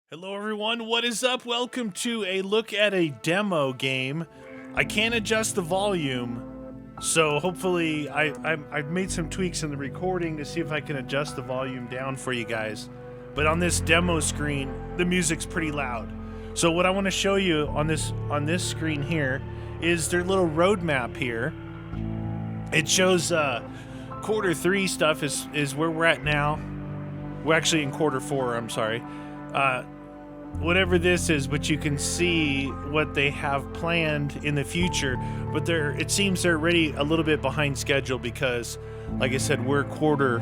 Hello everyone, what is up? Welcome to a look at a demo game. I can't adjust the volume, so hopefully I've made some tweaks in the recording to see if I can adjust the volume down for you guys. But on this demo screen, the music's pretty loud. So what I want to show you on this screen here is their little roadmap here. It shows quarter 3 stuff is where we're at now. We're actually in quarter 4, I'm sorry. Whatever this is, but you can see what they have planned in the future. But it seems they're already a little bit behind schedule because, like I said, we're quarter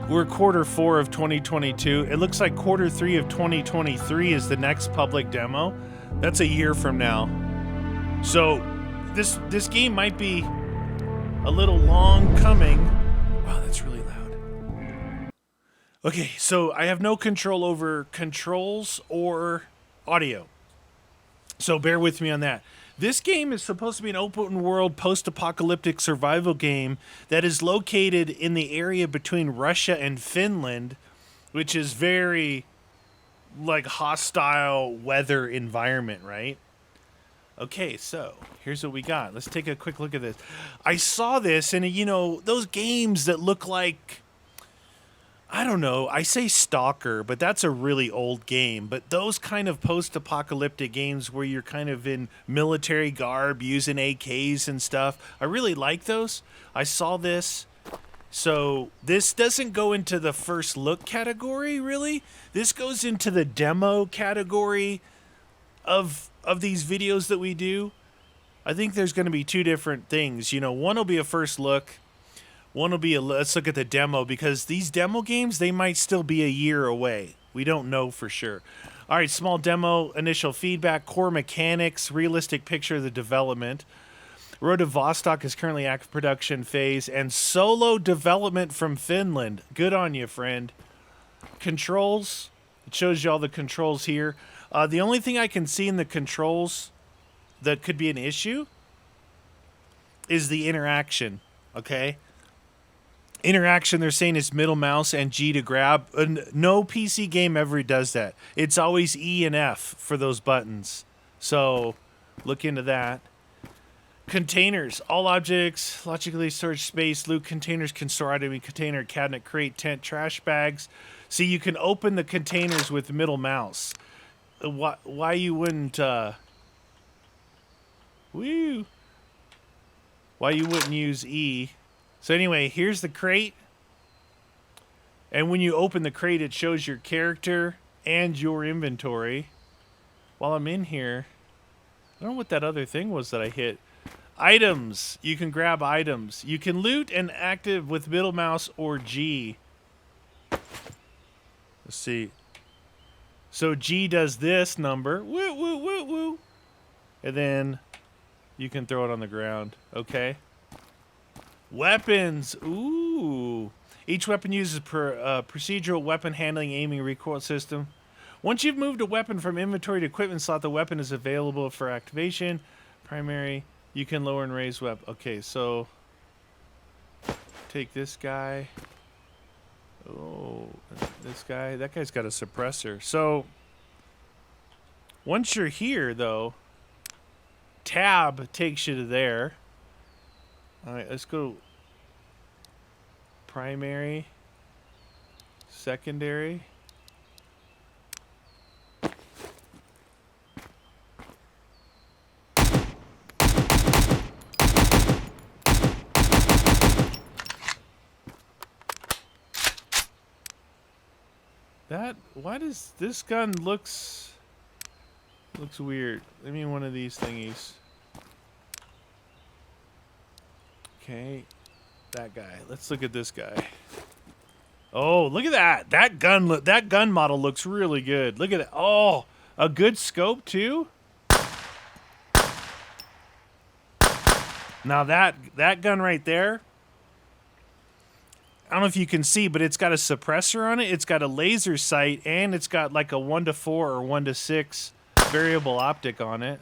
4 of 2022. It looks like quarter 3 of 2023 is the next public demo. That's a year from now. So this game might be a little long coming. Wow, that's really loud. Okay, so I have no control over controls or audio. So bear with me on that. This game is supposed to be an open world post-apocalyptic survival game that is located in the area between Russia and Finland, which is very like hostile weather environment, right? Okay, so here's what we got. Let's take a quick look at this. I saw this and those games that look like, I don't know, I say Stalker, but that's a really old game. But those kind of post-apocalyptic games where you're kind of in military garb using AKs and stuff, I really like those. I saw this. So this doesn't go into the first look category, really. This goes into the demo category of these videos that we do. I think there's going to be two different things. One will be a first look. One will be let's look at the demo, because these demo games, they might still be a year away. We don't know for sure. All right, small demo, initial feedback, core mechanics, realistic picture of the development. Road to Vostok is currently active production phase, and solo development from Finland. Good on you, friend. Controls, it shows you all the controls here. The only thing I can see in the controls that could be an issue is the interaction, okay? Interaction, they're saying it's middle mouse and G to grab. No PC game ever does that. It's always E and F for those buttons. So look into that. Containers. All objects, logically storage space, loot containers can store item in container, cabinet, crate, tent, trash bags. See, you can open the containers with middle mouse. Why you wouldn't... Why you wouldn't use E... So anyway, here's the crate. And when you open the crate, it shows your character and your inventory. While I'm in here, I don't know what that other thing was that I hit. Items. You can grab items. You can loot and active with middle mouse or G. Let's see. So G does this number. Woo, woo, woo, woo. And then you can throw it on the ground. Okay. Weapons. Ooh. Each weapon uses procedural weapon handling, aiming, recoil system. Once you've moved a weapon from inventory to equipment slot, the weapon is available for activation. Primary. You can lower and raise weapon. Okay, so take this guy. Oh, this guy. That guy's got a suppressor. So once you're here, though, tab takes you to there. All right, let's go primary, secondary. Why does this gun looks weird? Let me one of these thingies. Okay, that guy. Let's look at this guy. Oh, look at that! That gun model looks really good. Look at that. Oh, a good scope too. Now that gun right there. I don't know if you can see, but it's got a suppressor on it. It's got a laser sight, and it's got like a 1:4 or 1:6 variable optic on it.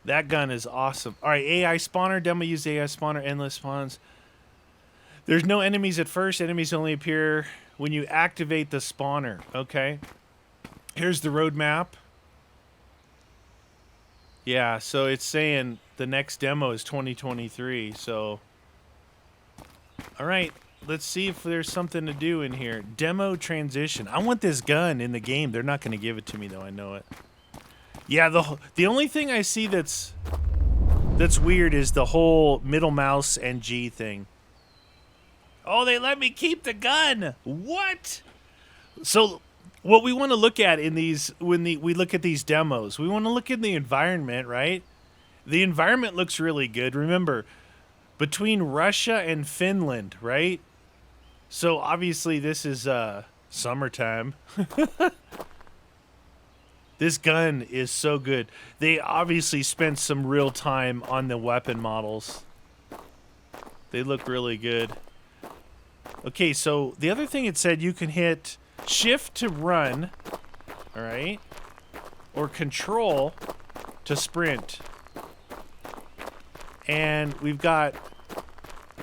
That gun is awesome. All right, AI spawner. Demo use AI spawner. Endless spawns. There's no enemies at first. Enemies only appear when you activate the spawner. Okay. Here's the roadmap. Yeah, so it's saying the next demo is 2023. So, all right, let's see if there's something to do in here. Demo transition. I want this gun in the game. They're not going to give it to me, though. I know it. Yeah, the only thing I see that's weird is the whole middle mouse and G thing. Oh, they let me keep the gun. What? So what we want to look at in these, when we look at these demos, we want to look in the environment, right? The environment looks really good. Remember, between Russia and Finland, right? So obviously this is summertime. This gun is so good. They obviously spent some real time on the weapon models. They look really good. Okay, so the other thing it said, you can hit shift to run, all right, or control to sprint. And we've got,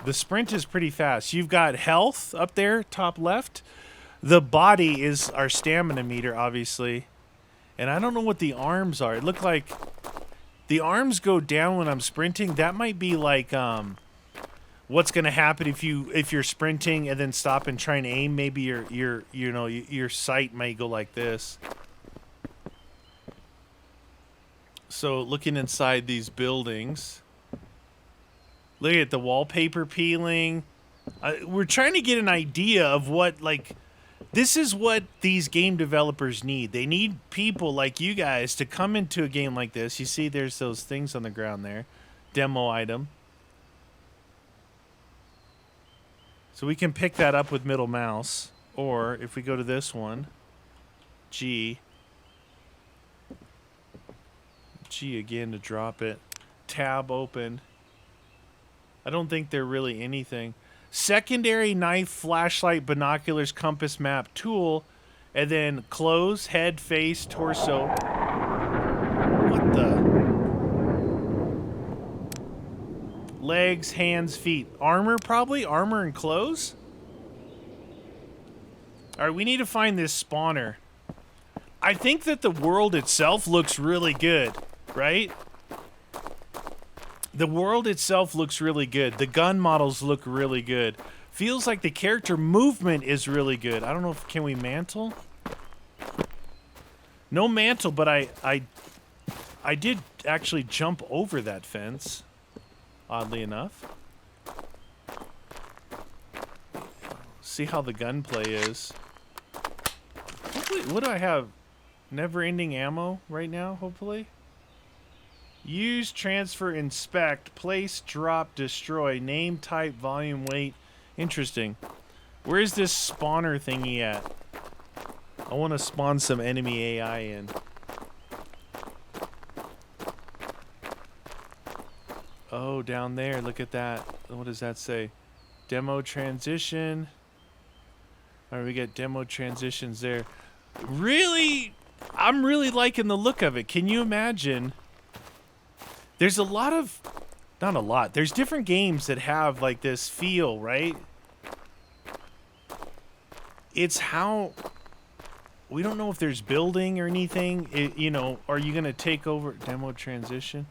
the sprint is pretty fast. You've got health up there, top left. The body is our stamina meter, obviously. And I don't know what the arms are. It looked like the arms go down when I'm sprinting. That might be like what's going to happen if you're sprinting and then stop and try and aim. Maybe your sight may go like this. So looking inside these buildings, look at the wallpaper peeling. We're trying to get an idea of what, like, this is what these game developers need. They need people like you guys to come into a game like this. You see there's those things on the ground there. Demo item. So we can pick that up with middle mouse. Or if we go to this one, G again to drop it. Tab open. I don't think they're really anything. Secondary knife, flashlight, binoculars, compass, map, tool, and then clothes, head, face, torso. What the? Legs, hands, feet. Armor, probably? Armor and clothes? Alright, we need to find this spawner. I think that the world itself looks really good, right? The world itself looks really good. The gun models look really good. Feels like the character movement is really good. I don't know if, can we mantle? No mantle, but I did actually jump over that fence, oddly enough. See how the gunplay is. Hopefully, what do I have? Never-ending ammo right now, hopefully? Use, transfer, inspect, place, drop, destroy, name, type, volume, weight. Interesting. Where is this spawner thingy at? I want to spawn some enemy AI in. Oh, down there. Look at that. What does that say? Demo transition. All right, we got demo transitions there. Really? I'm really liking the look of it. Can you imagine? There's a lot of, not a lot, there's different games that have like this feel, right? It's how, we don't know if there's building or anything, you know, are you going to take over demo transition?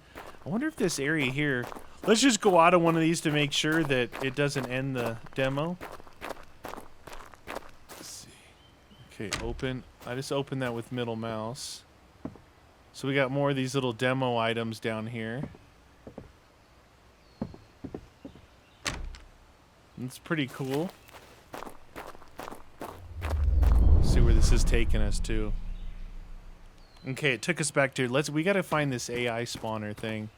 I wonder if this area here, let's just go out of one of these to make sure that it doesn't end the demo. Let's see. Okay, open. I just opened that with middle mouse. So we got more of these little demo items down here. It's pretty cool. Let's see where this is taking us to. Okay, it took us back to, we gotta find this AI spawner thing.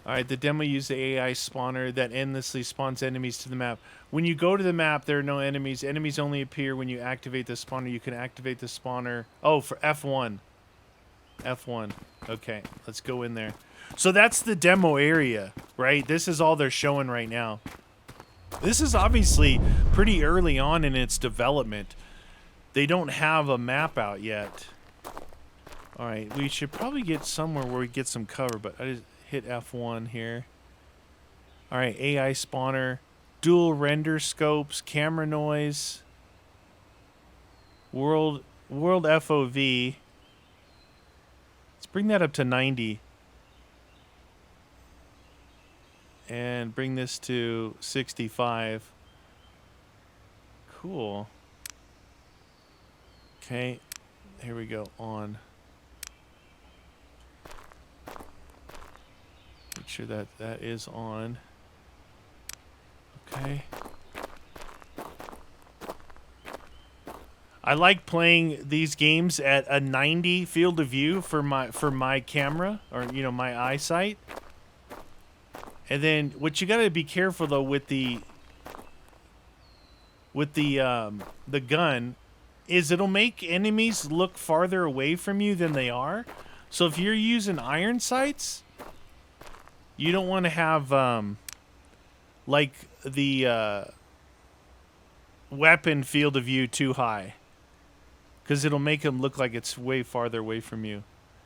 Alright, the demo used the AI spawner that endlessly spawns enemies to the map. When you go to the map, there are no enemies. Enemies only appear when you activate the spawner. You can activate the spawner. Oh, for F1. F1. Okay, let's go in there. So that's the demo area, right? This is all they're showing right now. This is obviously pretty early on in its development. They don't have a map out yet. All right, we should probably get somewhere where we get some cover, but I just hit F1 here. All right, AI spawner. dual render scopes, camera noise, world FOV. Let's bring that up to 90. And bring this to 65. Cool. Okay, here we go, on. Make sure that that is on. Okay. I like playing these games at a 90 field of view for my camera, or you know, my eyesight. And then what you got to be careful though with the gun is it'll make enemies look farther away from you than they are. So if you're using iron sights, you don't want to have like the weapon field of view too high, because it'll make them look like it's way farther away from you.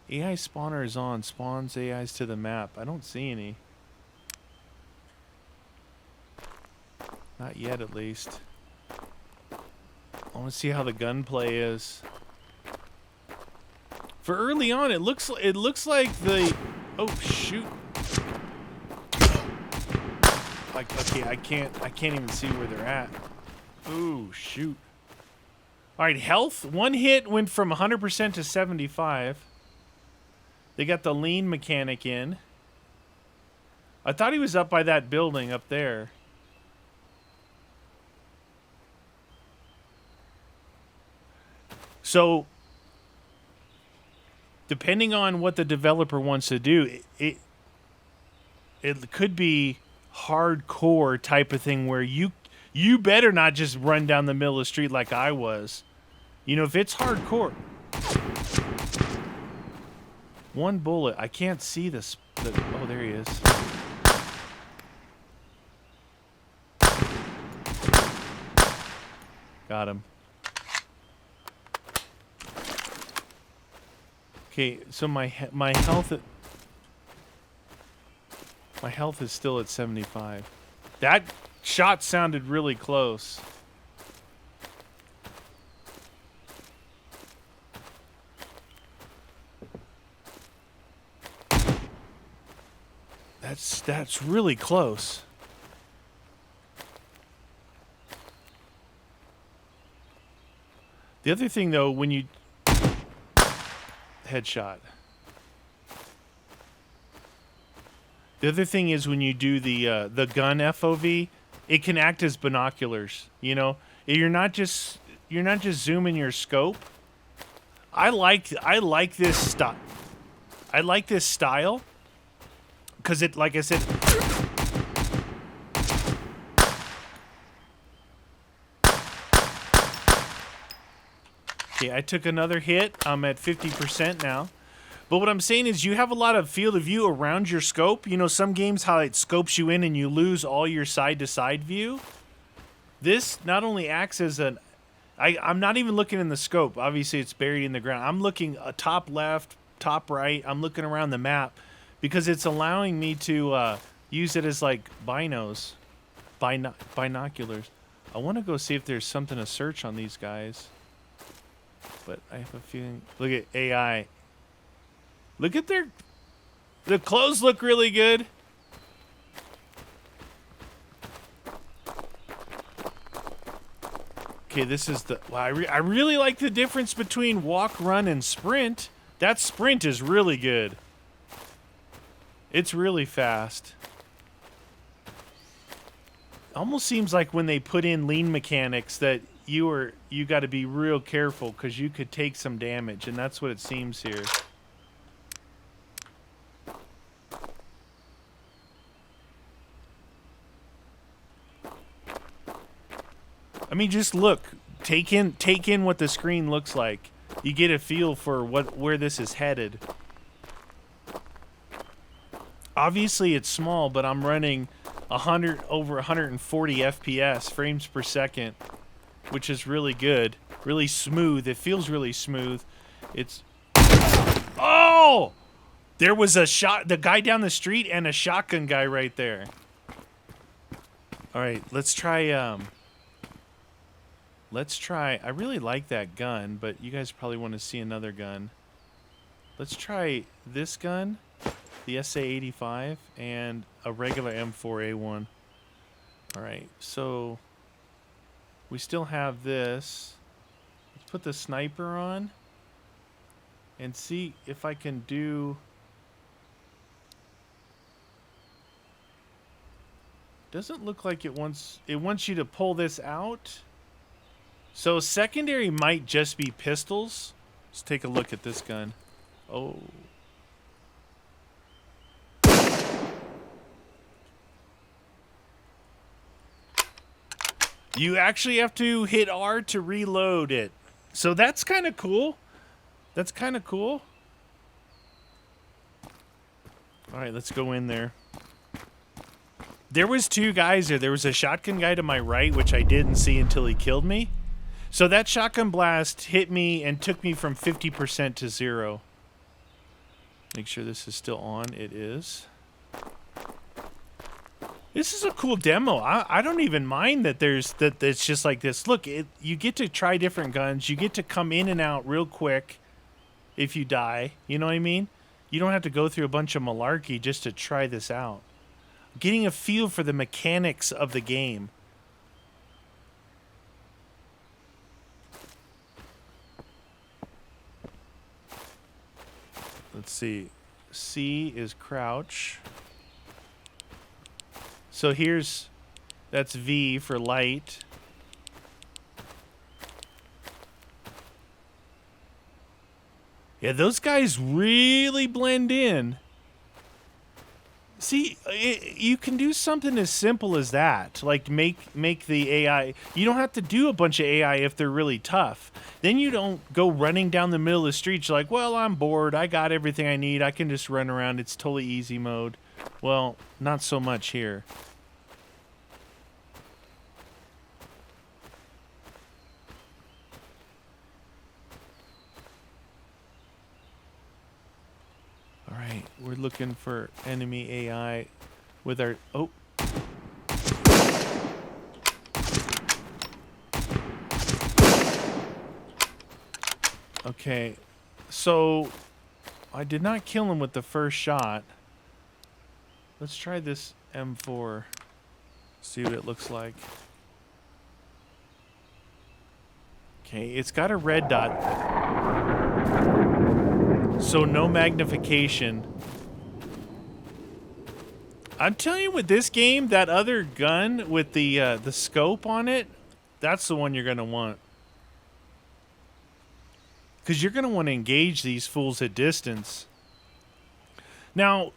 AI spawner is on. Spawns AIs to the map. I don't see any. Not yet, at least. I want to see how the gunplay is. For early on, it looks like the... Oh shoot! Like, okay, I can't even see where they're at. Ooh, shoot! All right, health. One hit went from 100% to 75. They got the lean mechanic in. I thought he was up by that building up there. So, depending on what the developer wants to do, it could be hardcore type of thing where you better not just run down the middle of the street like I was. You know, if it's hardcore. One bullet. I can't see this. Oh, there he is. Got him. Okay, so my health is still at 75. That shot sounded really close. That's really close. The other thing though, when you headshot. The other thing is when you do the gun FOV, it can act as binoculars. You know, you're not just zooming your scope. I like this style. I like this style because it, like I said. Okay, I took another hit. I'm at 50% now. But what I'm saying is you have a lot of field of view around your scope. You know, some games how it scopes you in and you lose all your side-to-side view. This not only acts as an... I'm not even looking in the scope. Obviously, it's buried in the ground. I'm looking top left, top right. I'm looking around the map because it's allowing me to use it as like binoculars. I want to go see if there's something to search on these guys. But I have a feeling... Look at AI. Look at the clothes look really good. Okay, this is the... Wow, I really like the difference between walk, run, and sprint. That sprint is really good. It's really fast. Almost seems like when they put in lean mechanics that you got to be real careful because you could take some damage, and that's what it seems here. I mean, just look, take in what the screen looks like. You get a feel for where this is headed. Obviously, it's small, but I'm running over 140 FPS, frames per second, which is really good, really smooth. It feels really smooth. It's... Oh! There was the guy down the street and a shotgun guy right there. All right, let's try. Let's try. I really like that gun, but you guys probably want to see another gun. Let's try this gun, the SA-85, and a regular M4A1. All right, so we still have this. Let's put the sniper on and see if I can do. Doesn't look like it wants you to pull this out. So secondary might just be pistols. Let's take a look at this gun. Oh. You actually have to hit R to reload it. So that's kind of cool. That's kind of cool. All right, let's go in there. There was two guys there. There was a shotgun guy to my right, which I didn't see until he killed me. So that shotgun blast hit me and took me from 50% to 0. Make sure this is still on. It is. This is a cool demo. I don't even mind that it's just like this. Look, you get to try different guns. You get to come in and out real quick if you die. You know what I mean? You don't have to go through a bunch of malarkey just to try this out. Getting a feel for the mechanics of the game. Let's see. C is crouch. So that's V for light. Yeah, those guys really blend in. See, you can do something as simple as that, like make the AI. You don't have to do a bunch of AI if they're really tough. Then you don't go running down the middle of the street. You're like, well, I'm bored. I got everything I need. I can just run around. It's totally easy mode. Well, not so much here. All right, we're looking for enemy AI with our... Oh. Okay, so I did not kill him with the first shot. Let's try this M4. See what it looks like. Okay, it's got a red dot. So no magnification. I'm telling you, with this game, that other gun with the scope on it, that's the one you're gonna want. Because you're gonna want to engage these fools at distance. Now,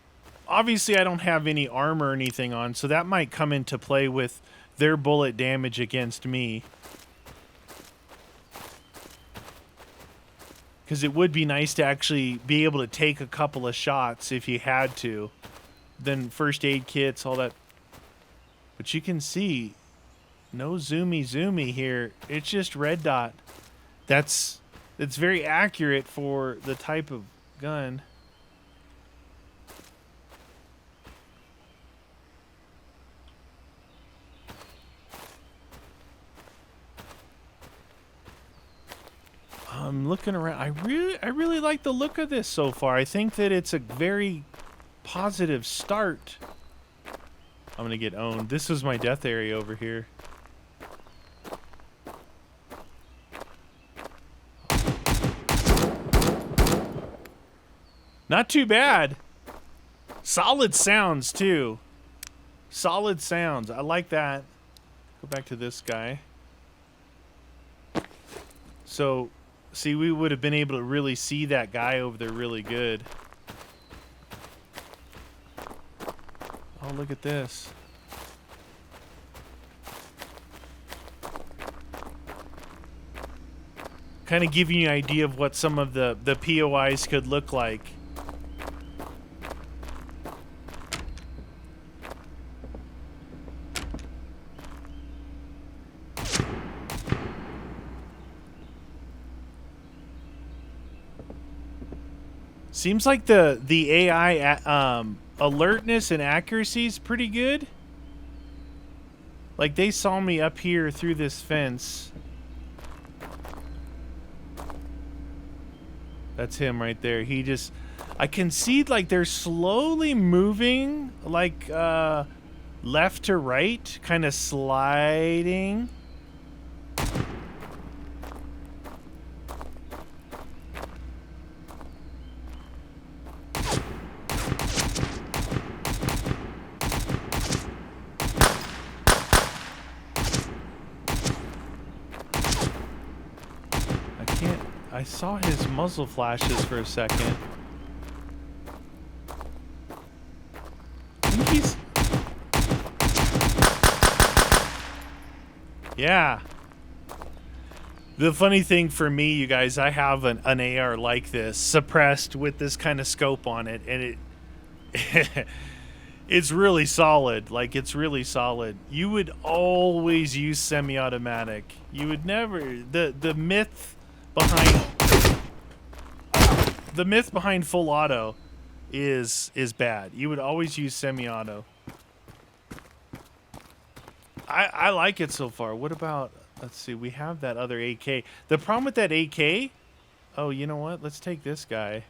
obviously, I don't have any armor or anything on, so that might come into play with their bullet damage against me. Because it would be nice to actually be able to take a couple of shots if you had to. Then first aid kits, all that. But you can see, no zoomy here. It's just red dot. It's very accurate for the type of gun. I'm looking around. I really like the look of this so far. I think that it's a very positive start. I'm gonna get owned. This is my death area over here. Not too bad. Solid sounds too. Solid sounds. I like that. Go back to this guy. So, see, we would have been able to really see that guy over there really good. Oh, look at this. Kind of giving you an idea of what some of the POIs could look like. Seems like the AI alertness and accuracy is pretty good. Like, they saw me up here through this fence. That's him right there. He just... I can see, like, they're slowly moving, like, left to right, kind of sliding. I saw his muzzle flashes for a second. I think he's... Yeah. The funny thing for me, you guys, I have an AR like this, suppressed with this kind of scope on it, and it... it's really solid. Like, it's really solid. You would always use semi-automatic. You would never... The myth behind full auto is bad. You would always use semi-auto. I like it so far. What about, let's see, we have that other AK. The problem with that AK, oh, you know what? Let's take this guy.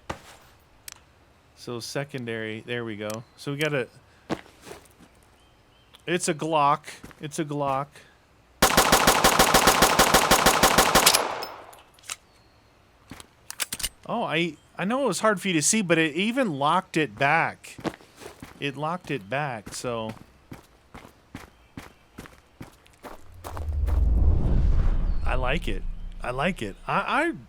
So secondary, there we go. So we got it's a Glock. It's a Glock. Oh, I know it was hard for you to see, but it even locked it back. It locked it back, so... I like it. I like it. I'm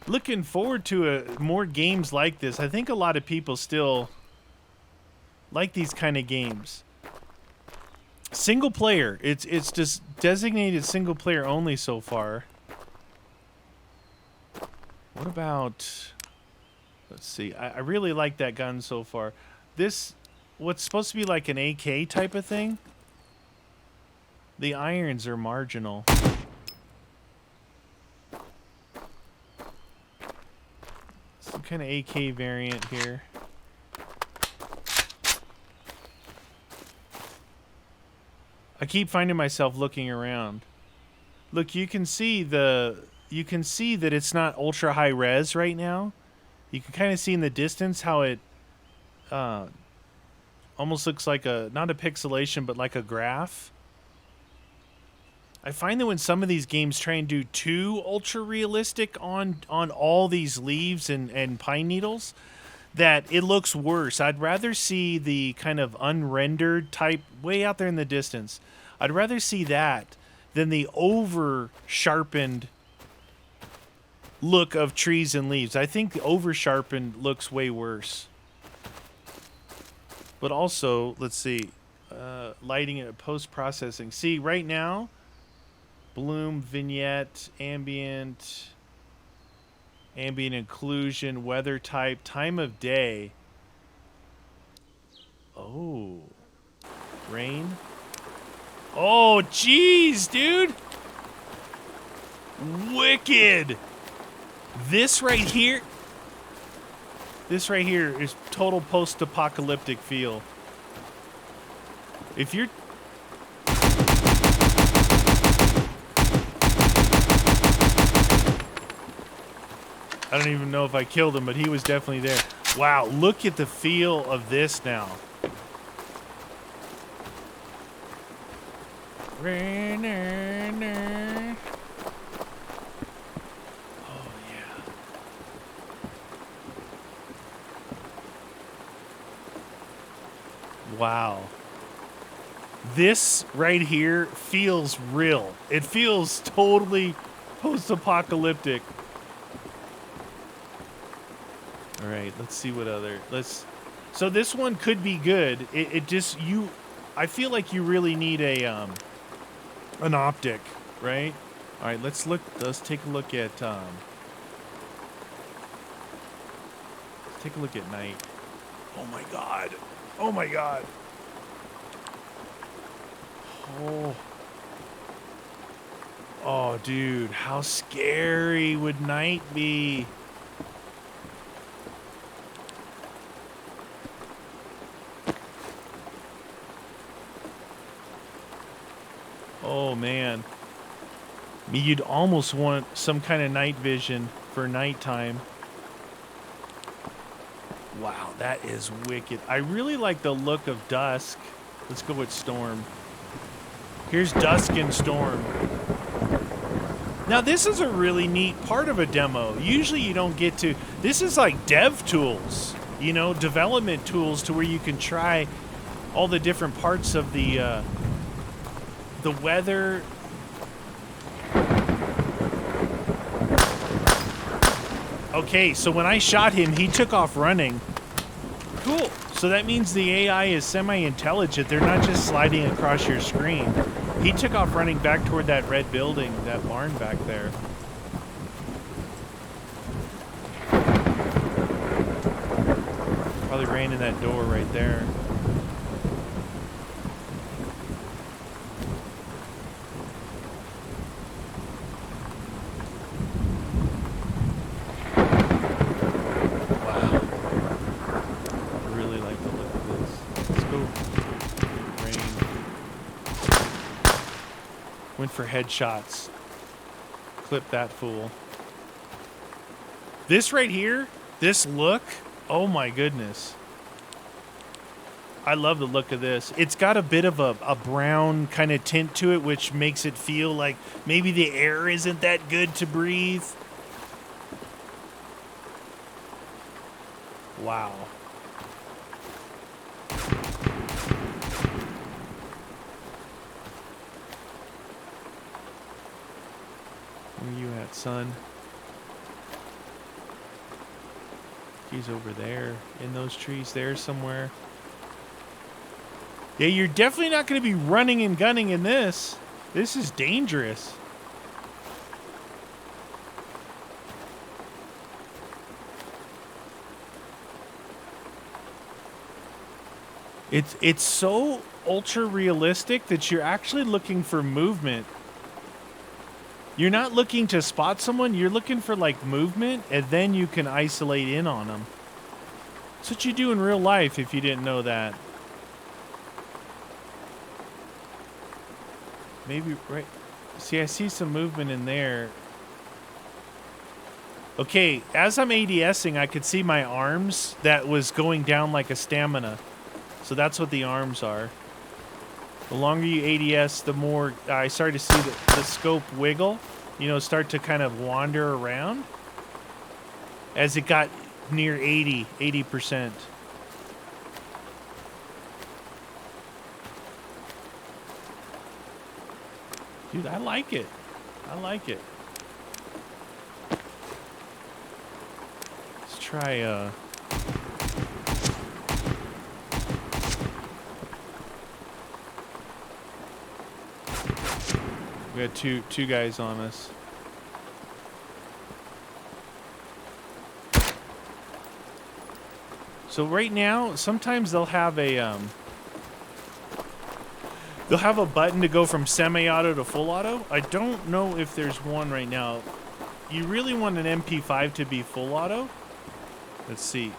looking forward to more games like this. I think a lot of people still like these kind of games. Single player. It's just designated single player only so far. What about... Let's see. I really like that gun so far. This... What's supposed to be like an AK type of thing? The irons are marginal. Some kind of AK variant here. I keep finding myself looking around. Look, you can see that it's not ultra high res right now. You can kind of see in the distance how it almost looks like not a pixelation, but like a graph. I find that when some of these games try and do too ultra realistic on all these leaves and pine needles, that it looks worse. I'd rather see the kind of unrendered type way out there in the distance. I'd rather see that than the over sharpened look of trees and leaves. I think the over sharpened looks way worse. But also, let's see, lighting it, post processing. See, right now, bloom, vignette, ambient occlusion, weather type, time of day. Oh, rain. Oh, jeez, dude. Wicked. This right here is total post-apocalyptic feel. If you're... I don't even know if I killed him, but he was definitely there. Wow, look at the feel of this now. Oh, yeah. Wow. This right here feels real. It feels totally post-apocalyptic. All right, let's see what other... So this one could be good. It just... I feel like you really need an optic, right? All right, let's take a look at... let's take a look at night. Oh my god. Oh my god. Oh. Oh, dude, how scary would night be? Oh, man. You'd almost want some kind of night vision for nighttime. Wow, that is wicked. I really like the look of dusk. Let's go with storm. Here's dusk and storm. Now, this is a really neat part of a demo. Usually you don't get to... This is like dev tools, you know, development tools to where you can try all the different parts of the weather. Okay, so when I shot him, he took off running. Cool. So that means the AI is semi-intelligent. They're not just sliding across your screen. He took off running back toward that red building, that barn back there. Probably ran in that door right there. Went for headshots. Clip that fool. This right here, this look, oh my goodness. I love the look of this. It's got a bit of a brown kind of tint to it, which makes it feel like maybe the air isn't that good to breathe. Wow. Where you at, son? He's over there in those trees there somewhere. Yeah, you're definitely not going to be running and gunning in this. This is dangerous. It's so ultra realistic that you're actually looking for movement. You're not looking to spot someone, you're looking for like movement, and then you can isolate in on them. That's what you do in real life if you didn't know that. Maybe, right. See, I see some movement in there. Okay, as I'm ADSing, I could see my arms that was going down like a stamina. So that's what the arms are. The longer you ADS, the more I started to see the scope wiggle, you know, start to kind of wander around as it got near 80%. Dude, I like it. I like it. Let's try, we got two guys on us. So right now, sometimes they'll have a button to go from semi-auto to full auto. I don't know if there's one right now. You really want an MP5 to be full auto? Let's see.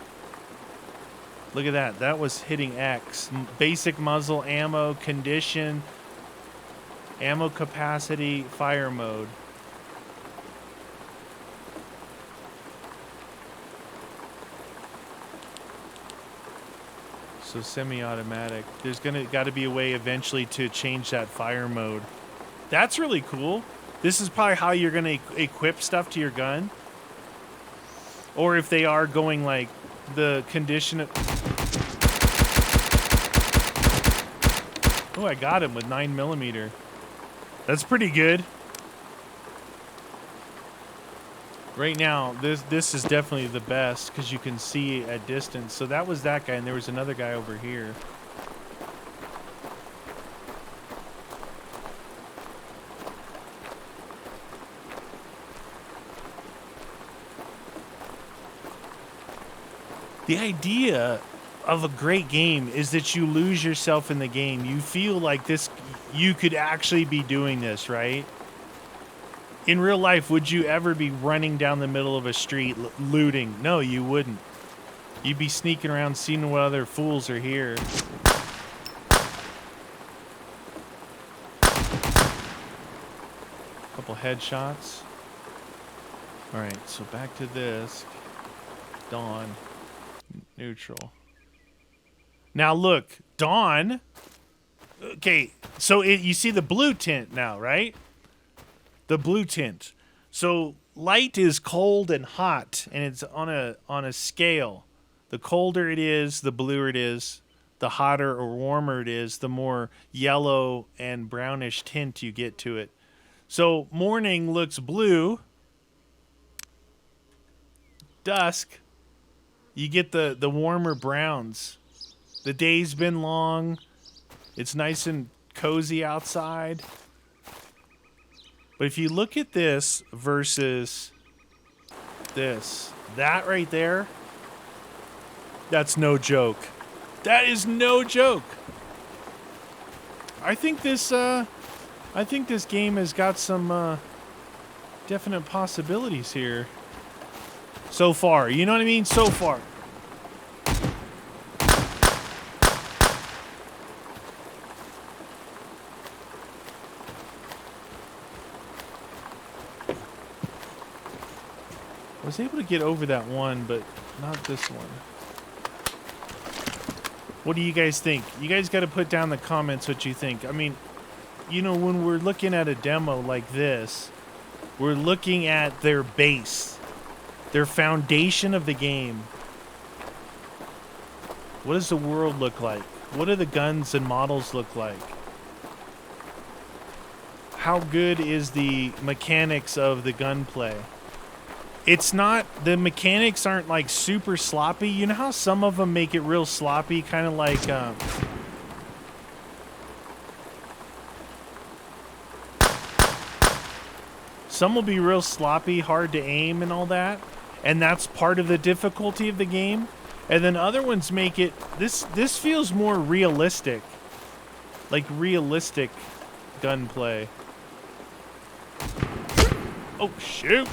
Look at that. That was hitting X. Basic muzzle, ammo, condition, ammo capacity, fire mode. So semi-automatic. There's got to be a way eventually to change that fire mode. That's really cool. This is probably how you're going to equip stuff to your gun. Or if they are going like the condition. Oh, I got him with 9mm. That's pretty good. Right now, this is definitely the best because you can see at distance. So that was that guy, and there was another guy over here. The idea of a great game is that you lose yourself in the game. You feel like this, you could actually be doing this, right? In real life, would you ever be running down the middle of a street looting? No, you wouldn't. You'd be sneaking around seeing what other fools are here. couple headshots. All right, so back to this. Dawn. Neutral. Now look, Dawn. Okay, so you see the blue tint now, right? The blue tint. So light is cold and hot, and it's on a scale. The colder it is, the bluer it is. The hotter or warmer it is, the more yellow and brownish tint you get to it. So morning looks blue. Dusk, you get the warmer browns. The day's been long. It's nice and cozy outside. But if you look at this versus this, that right there, that's no joke. That is no joke. I think this game has got some definite possibilities here. So far, you know what I mean? So far. I was able to get over that one, but not this one. What do you guys think? You guys got to put down in the comments what you think. I mean, you know, when we're looking at a demo like this, we're looking at their base, their foundation of the game. What does the world look like? What do the guns and models look like? How good is the mechanics of the gunplay? It's not, the mechanics aren't like super sloppy. You know how some of them make it real sloppy, kind of like some will be real sloppy, hard to aim and all that, and that's part of the difficulty of the game. And then other ones make it, this feels more realistic, like realistic gunplay. Oh shoot.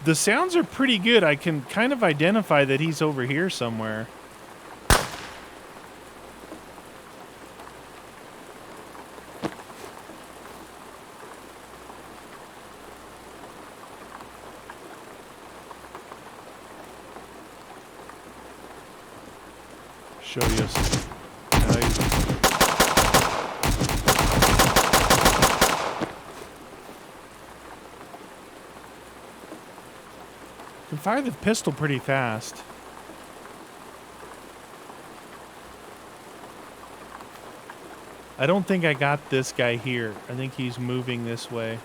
The sounds are pretty good. I can kind of identify that he's over here somewhere. Show you some. Can fire the pistol pretty fast. I don't think I got this guy here. I think he's moving this way.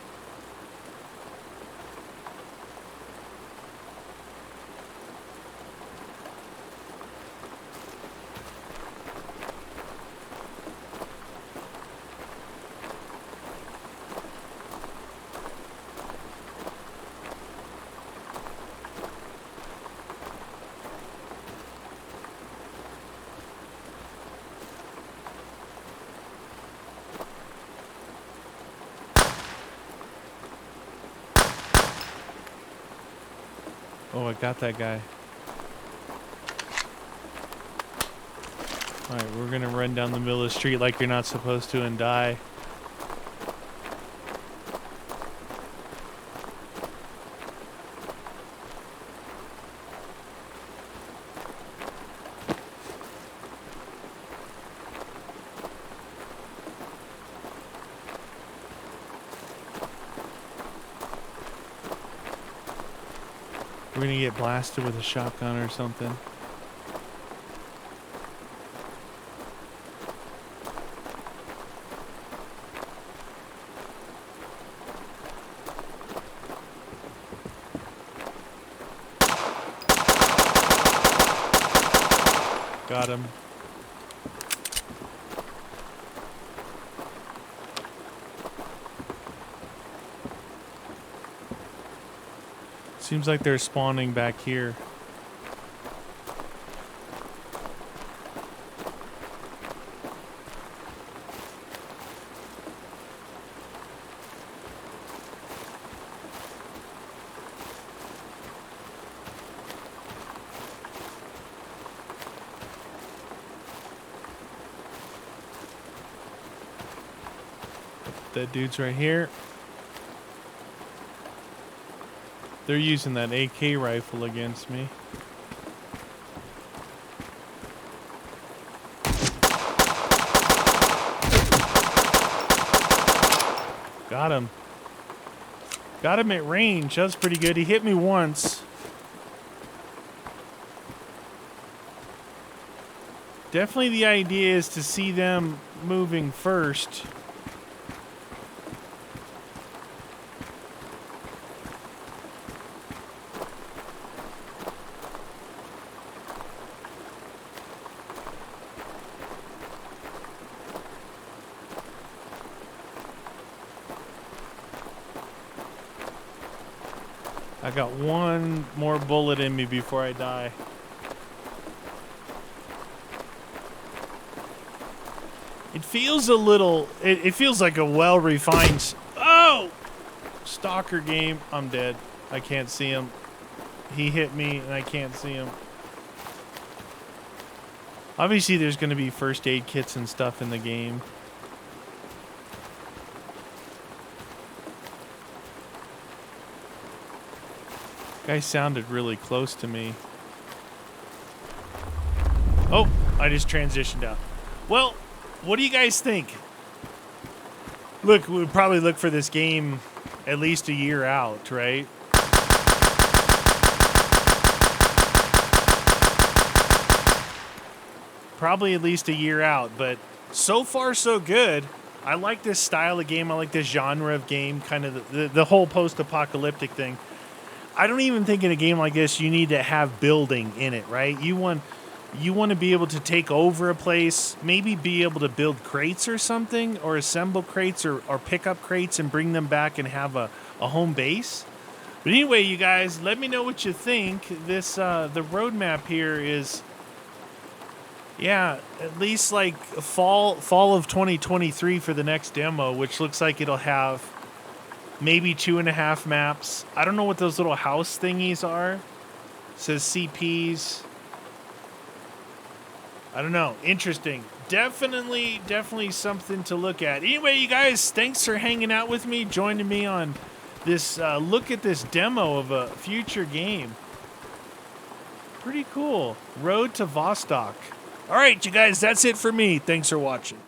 Oh, I got that guy. Alright, we're gonna run down the middle of the street like you're not supposed to and die. We're gonna get blasted with a shotgun or something. Got him. Seems like they're spawning back here. That dude's right here. They're using that AK rifle against me. Got him. Got him at range. That was pretty good. He hit me once. Definitely the idea is to see them moving first. I got one more bullet in me before I die. It feels a little... It feels like a well-refined... Oh! Stalker game. I'm dead. I can't see him. He hit me, and I can't see him. Obviously, there's going to be first aid kits and stuff in the game. Guy sounded really close to me. Oh, I just transitioned out. Well, what do you guys think? Look, we'll probably look for this game at least a year out, right? Probably at least a year out, but so far so good. I like this style of game. I like this genre of game, kind of the whole post-apocalyptic thing. I don't even think in a game like this you need to have building in it, right? You want to be able to take over a place, maybe be able to build crates or something, or assemble crates or pick up crates and bring them back and have a home base. But anyway, you guys, let me know what you think. This the roadmap here is, yeah, at least like fall of 2023 for the next demo, which looks like it'll have maybe 2.5 maps. I don't know what those little house thingies are. It says CPs. I don't know. Interesting. Definitely something to look at. Anyway, you guys, thanks for hanging out with me, joining me on this look at this demo of a future game. Pretty cool. Road to Vostok. All right, you guys, that's it for me. Thanks for watching.